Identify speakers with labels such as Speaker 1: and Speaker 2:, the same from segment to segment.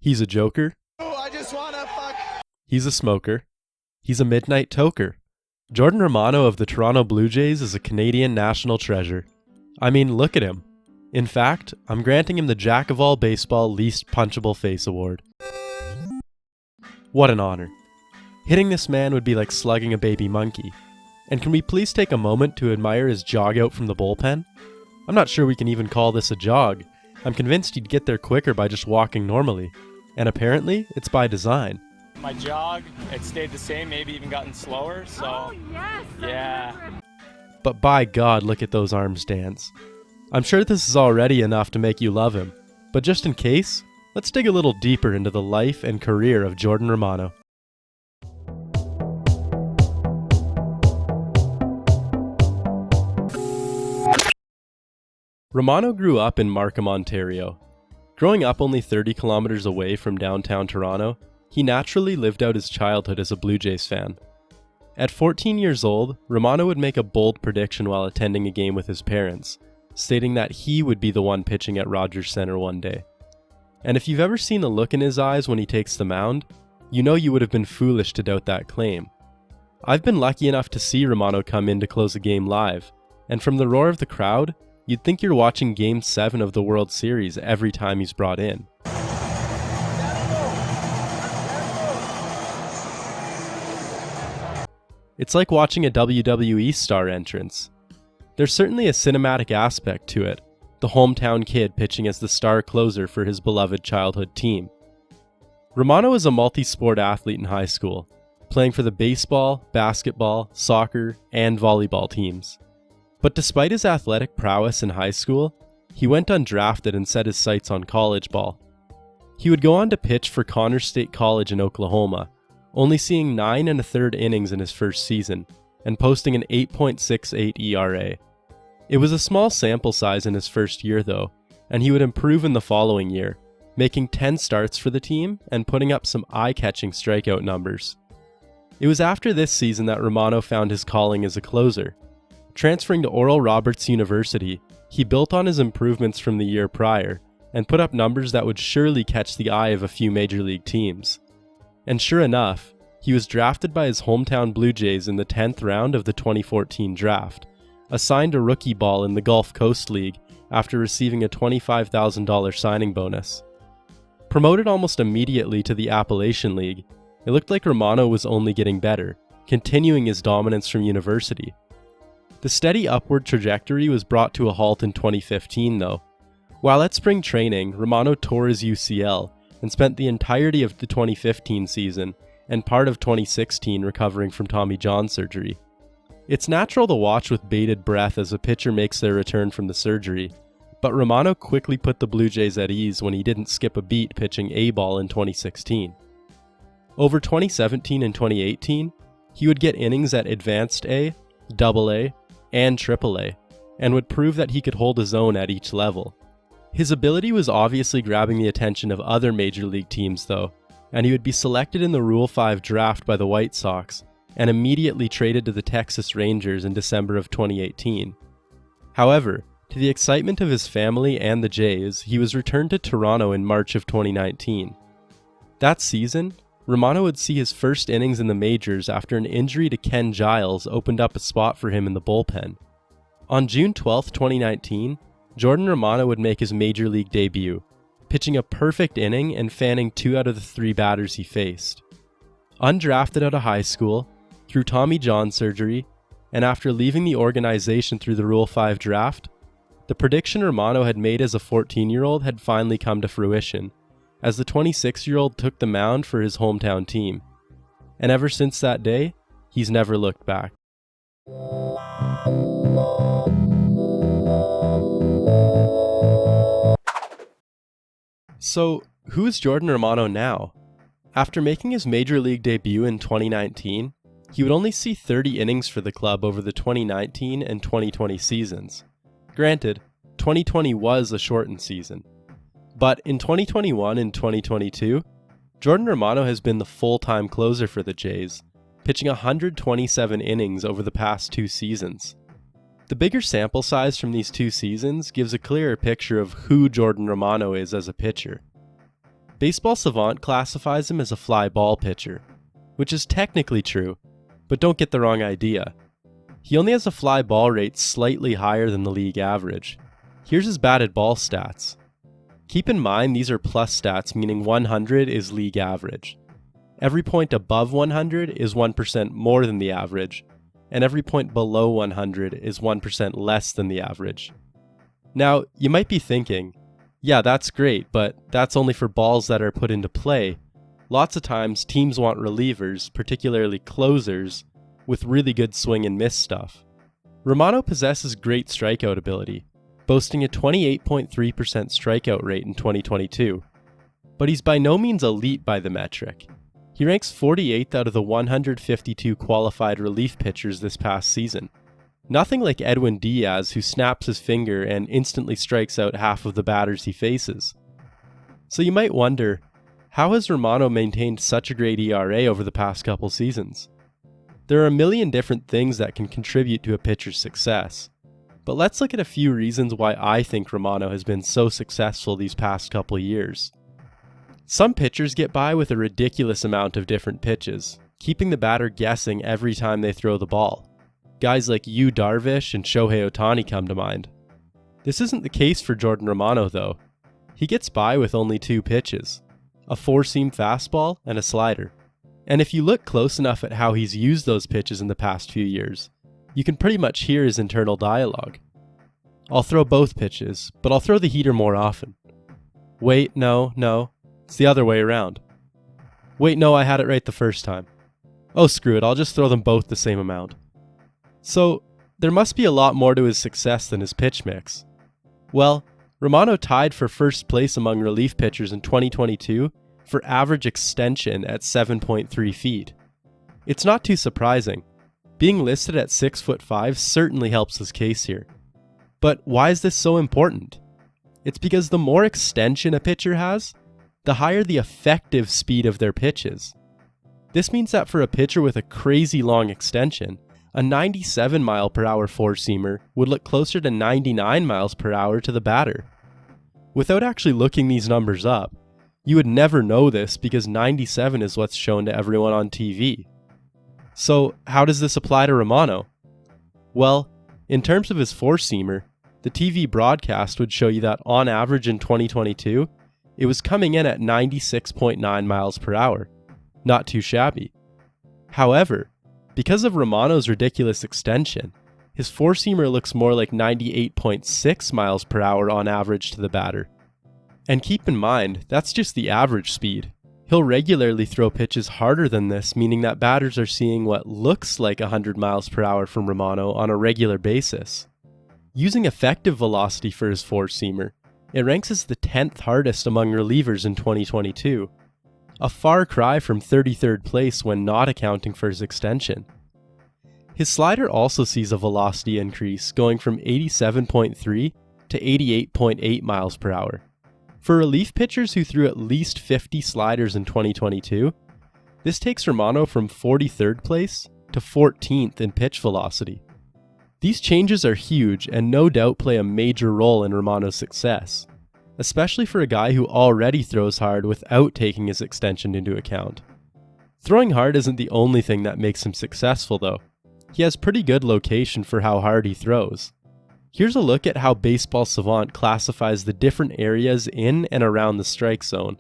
Speaker 1: He's a joker.
Speaker 2: Oh, I just wanna fuck.
Speaker 1: He's a smoker. He's a midnight toker. Jordan Romano of the Toronto Blue Jays is a Canadian national treasure. I mean, look at him. In fact, I'm granting him the Jack of all baseball least punchable face award. What an honor. Hitting this man would be like slugging a baby monkey. And can we please take a moment to admire his jog out from the bullpen? I'm not sure we can even call this a jog. I'm convinced he'd get there quicker by just walking normally. And apparently, it's by design.
Speaker 3: My jog, it stayed the same, maybe even gotten slower, so
Speaker 4: oh, yes,
Speaker 3: yeah.
Speaker 1: But by God, look at those arms dance. I'm sure this is already enough to make you love him, but just in case, let's dig a little deeper into the life and career of Jordan Romano. Romano grew up in Markham, Ontario. Growing up only 30 kilometers away from downtown Toronto, he naturally lived out his childhood as a Blue Jays fan. At 14 years old, Romano would make a bold prediction while attending a game with his parents, stating that he would be the one pitching at Rogers Centre one day. And if you've ever seen the look in his eyes when he takes the mound, you know you would have been foolish to doubt that claim. I've been lucky enough to see Romano come in to close a game live, and from the roar of the crowd, you'd think you're watching Game 7 of the World Series every time he's brought in. It's like watching a WWE star entrance. There's certainly a cinematic aspect to it, the hometown kid pitching as the star closer for his beloved childhood team. Romano was a multi-sport athlete in high school, playing for the baseball, basketball, soccer, and volleyball teams. But despite his athletic prowess in high school, he went undrafted and set his sights on college ball. He would go on to pitch for Connors State College in Oklahoma, only seeing 9 1/3 innings in his first season, and posting an 8.68 ERA. It was a small sample size in his first year though, and he would improve in the following year, making 10 starts for the team and putting up some eye-catching strikeout numbers. It was after this season that Romano found his calling as a closer. Transferring to Oral Roberts University, he built on his improvements from the year prior and put up numbers that would surely catch the eye of a few major league teams. And sure enough, he was drafted by his hometown Blue Jays in the 10th round of the 2014 draft, assigned a rookie ball in the Gulf Coast League after receiving a $25,000 signing bonus. Promoted almost immediately to the Appalachian League, it looked like Romano was only getting better, continuing his dominance from university. The steady upward trajectory was brought to a halt in 2015 though. While at spring training, Romano tore his UCL and spent the entirety of the 2015 season and part of 2016 recovering from Tommy John surgery. It's natural to watch with bated breath as a pitcher makes their return from the surgery, but Romano quickly put the Blue Jays at ease when he didn't skip a beat pitching A-ball in 2016. Over 2017 and 2018, he would get innings at Advanced A, AA, and AAA, and would prove that he could hold his own at each level. His ability was obviously grabbing the attention of other major league teams though, and he would be selected in the Rule 5 draft by the White Sox, and immediately traded to the Texas Rangers in December of 2018. However, to the excitement of his family and the Jays, he was returned to Toronto in March of 2019. That season, Romano would see his first innings in the majors after an injury to Ken Giles opened up a spot for him in the bullpen. On June 12, 2019, Jordan Romano would make his major league debut, pitching a perfect inning and fanning 2 out of the 3 batters he faced. Undrafted out of high school, through Tommy John surgery, and after leaving the organization through the Rule 5 draft, the prediction Romano had made as a 14-year-old had finally come to fruition, as the 26-year-old took the mound for his hometown team. And ever since that day, he's never looked back. So, who is Jordan Romano now? After making his major league debut in 2019, he would only see 30 innings for the club over the 2019 and 2020 seasons. Granted, 2020 was a shortened season. But in 2021 and 2022, Jordan Romano has been the full-time closer for the Jays, pitching 127 innings over the past 2 seasons. The bigger sample size from these 2 seasons gives a clearer picture of who Jordan Romano is as a pitcher. Baseball Savant classifies him as a fly ball pitcher, which is technically true, but don't get the wrong idea. He only has a fly ball rate slightly higher than the league average. Here's his batted ball stats. Keep in mind these are plus stats, meaning 100 is league average. Every point above 100 is 1% more than the average, and every point below 100 is 1% less than the average. Now, you might be thinking, yeah, that's great, but that's only for balls that are put into play. Lots of times, teams want relievers, particularly closers, with really good swing and miss stuff. Romano possesses great strikeout ability, boasting a 28.3% strikeout rate in 2022. But he's by no means elite by the metric. He ranks 48th out of the 152 qualified relief pitchers this past season. Nothing like Edwin Diaz, who snaps his finger and instantly strikes out half of the batters he faces. So you might wonder, how has Romano maintained such a great ERA over the past couple seasons? There are a million different things that can contribute to a pitcher's success, but let's look at a few reasons why I think Romano has been so successful these past couple years. Some pitchers get by with a ridiculous amount of different pitches, keeping the batter guessing every time they throw the ball. Guys like Yu Darvish and Shohei Ohtani come to mind. This isn't the case for Jordan Romano though. He gets by with only 2 pitches, a 4-seam fastball and a slider. And if you look close enough at how he's used those pitches in the past few years, you can pretty much hear his internal dialogue. I'll throw both pitches, but I'll throw the heater more often. Wait, no, it's the other way around. Wait, no, I had it right the first time. Oh, screw it, I'll just throw them both the same amount. So, there must be a lot more to his success than his pitch mix. Well, Romano tied for first place among relief pitchers in 2022 for average extension at 7.3 feet. It's not too surprising. Being listed at 6'5" certainly helps his case here. But why is this so important? It's because the more extension a pitcher has, the higher the effective speed of their pitches. This means that for a pitcher with a crazy long extension, a 97 mile per hour 4-seamer would look closer to 99 miles per hour to the batter. Without actually looking these numbers up, you would never know this because 97 is what's shown to everyone on TV. So how does this apply to Romano? Well, in terms of his 4-seamer, the TV broadcast would show you that on average in 2022, it was coming in at 96.9 miles per hour. Not too shabby. However, because of Romano's ridiculous extension, his 4-seamer looks more like 98.6 miles per hour on average to the batter. And keep in mind, that's just the average speed. He'll regularly throw pitches harder than this, meaning that batters are seeing what looks like 100 miles per hour from Romano on a regular basis. Using effective velocity for his 4-seamer, it ranks as the 10th hardest among relievers in 2022. A far cry from 33rd place when not accounting for his extension. His slider also sees a velocity increase, going from 87.3 to 88.8 miles per hour. For relief pitchers who threw at least 50 sliders in 2022, this takes Romano from 43rd place to 14th in pitch velocity. These changes are huge and no doubt play a major role in Romano's success, especially for a guy who already throws hard without taking his extension into account. Throwing hard isn't the only thing that makes him successful though. He has pretty good location for how hard he throws. Here's a look at how Baseball Savant classifies the different areas in and around the strike zone.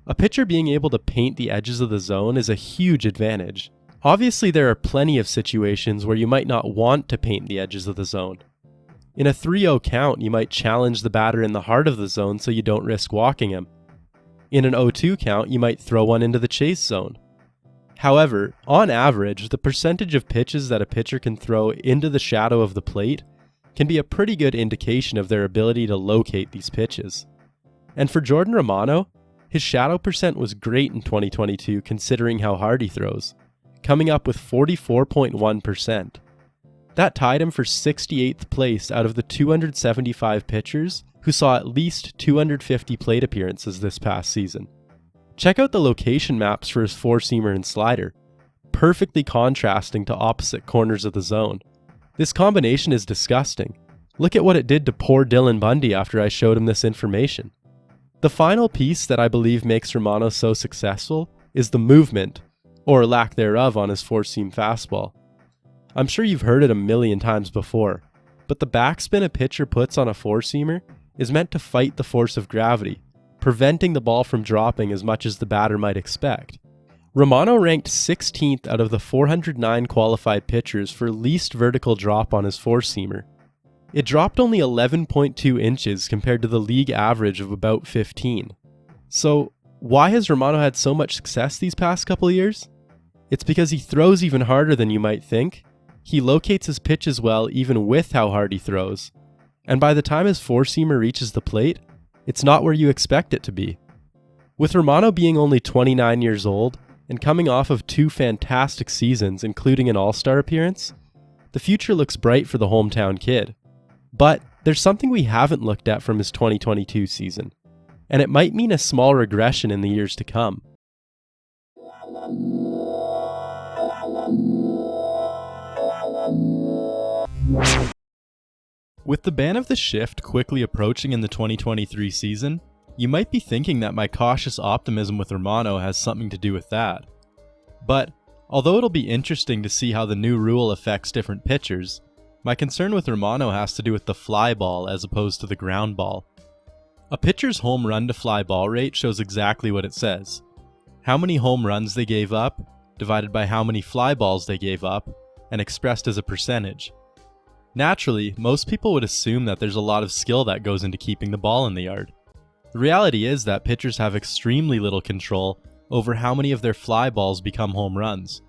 Speaker 1: A pitcher being able to paint the edges of the zone is a huge advantage. Obviously, there are plenty of situations where you might not want to paint the edges of the zone. In a 3-0 count, you might challenge the batter in the heart of the zone so you don't risk walking him. In an 0-2 count, you might throw one into the chase zone. However, on average, the percentage of pitches that a pitcher can throw into the shadow of the plate can be a pretty good indication of their ability to locate these pitches. And for Jordan Romano, his shadow percent was great in 2022 considering how hard he throws, coming up with 44.1%. That tied him for 68th place out of the 275 pitchers who saw at least 250 plate appearances this past season. Check out the location maps for his 4-seamer and slider, perfectly contrasting to opposite corners of the zone. This combination is disgusting. Look at what it did to poor Dylan Bundy after I showed him this information. The final piece that I believe makes Romano so successful is the movement, or lack thereof, on his four-seam fastball. I'm sure you've heard it a million times before, but the backspin a pitcher puts on a four-seamer is meant to fight the force of gravity, preventing the ball from dropping as much as the batter might expect. Romano ranked 16th out of the 409 qualified pitchers for least vertical drop on his four-seamer. It dropped only 11.2 inches compared to the league average of about 15. So, why has Romano had so much success these past couple years? It's because he throws even harder than you might think. He locates his pitches well even with how hard he throws. And by the time his four-seamer reaches the plate, it's not where you expect it to be. With Romano being only 29 years old and coming off of 2 fantastic seasons, including an All-Star appearance, the future looks bright for the hometown kid. But there's something we haven't looked at from his 2022 season, and it might mean a small regression in the years to come. With the ban of the shift quickly approaching in the 2023 season, you might be thinking that my cautious optimism with Romano has something to do with that. But, although it'll be interesting to see how the new rule affects different pitchers, my concern with Romano has to do with the fly ball as opposed to the ground ball. A pitcher's home run to fly ball rate shows exactly what it says. How many home runs they gave up, divided by how many fly balls they gave up, and expressed as a percentage. Naturally, most people would assume that there's a lot of skill that goes into keeping the ball in the yard. The reality is that pitchers have extremely little control over how many of their fly balls become home runs.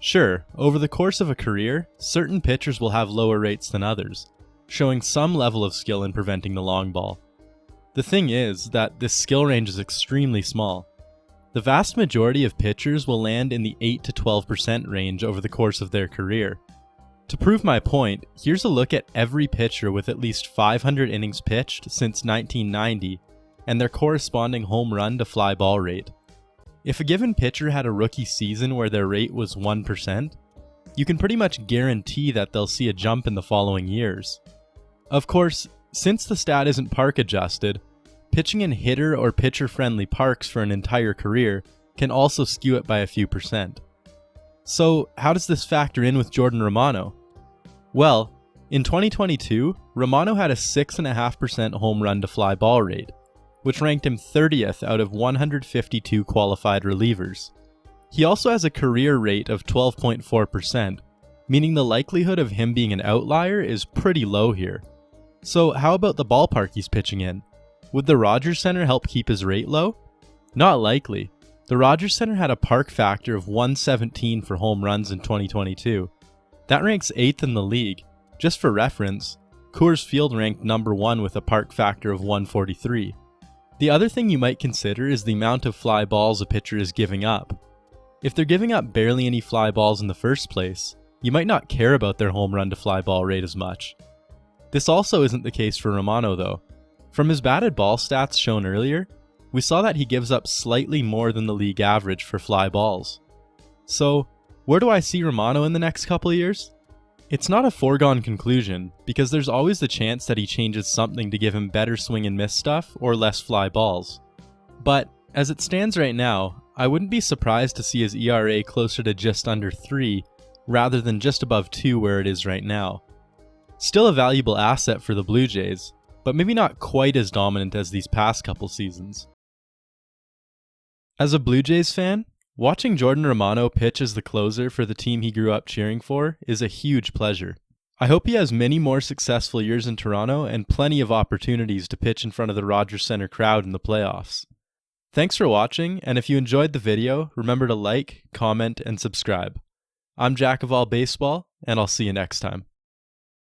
Speaker 1: Sure, over the course of a career, certain pitchers will have lower rates than others, showing some level of skill in preventing the long ball. The thing is that this skill range is extremely small. The vast majority of pitchers will land in the 8 to 12% range over the course of their career. To prove my point, here's a look at every pitcher with at least 500 innings pitched since 1990 and their corresponding home run to fly ball rate. If a given pitcher had a rookie season where their rate was 1%, you can pretty much guarantee that they'll see a jump in the following years. Of course, since the stat isn't park adjusted, pitching in hitter or pitcher-friendly parks for an entire career can also skew it by a few percent. So, how does this factor in with Jordan Romano? Well, in 2022, Romano had a 6.5% home run to fly ball rate, which ranked him 30th out of 152 qualified relievers. He also has a career rate of 12.4%, meaning the likelihood of him being an outlier is pretty low here. So how about the ballpark he's pitching in? Would the Rogers Center help keep his rate low? Not likely. The Rogers Center had a park factor of 117 for home runs in 2022. That ranks 8th in the league. Just for reference, Coors Field ranked number 1 with a park factor of 143. The other thing you might consider is the amount of fly balls a pitcher is giving up. If they're giving up barely any fly balls in the first place, you might not care about their home run to fly ball rate as much. This also isn't the case for Romano though. From his batted ball stats shown earlier, we saw that he gives up slightly more than the league average for fly balls. So, where do I see Romano in the next couple of years? It's not a foregone conclusion, because there's always the chance that he changes something to give him better swing and miss stuff or less fly balls. But, as it stands right now, I wouldn't be surprised to see his ERA closer to just under 3, rather than just above 2 where it is right now. Still a valuable asset for the Blue Jays, but maybe not quite as dominant as these past couple seasons. As a Blue Jays fan, watching Jordan Romano pitch as the closer for the team he grew up cheering for is a huge pleasure. I hope he has many more successful years in Toronto and plenty of opportunities to pitch in front of the Rogers Center crowd in the playoffs. Thanks for watching, and if you enjoyed the video, remember to like, comment, and subscribe. I'm Jack of All Baseball, and I'll see you next time.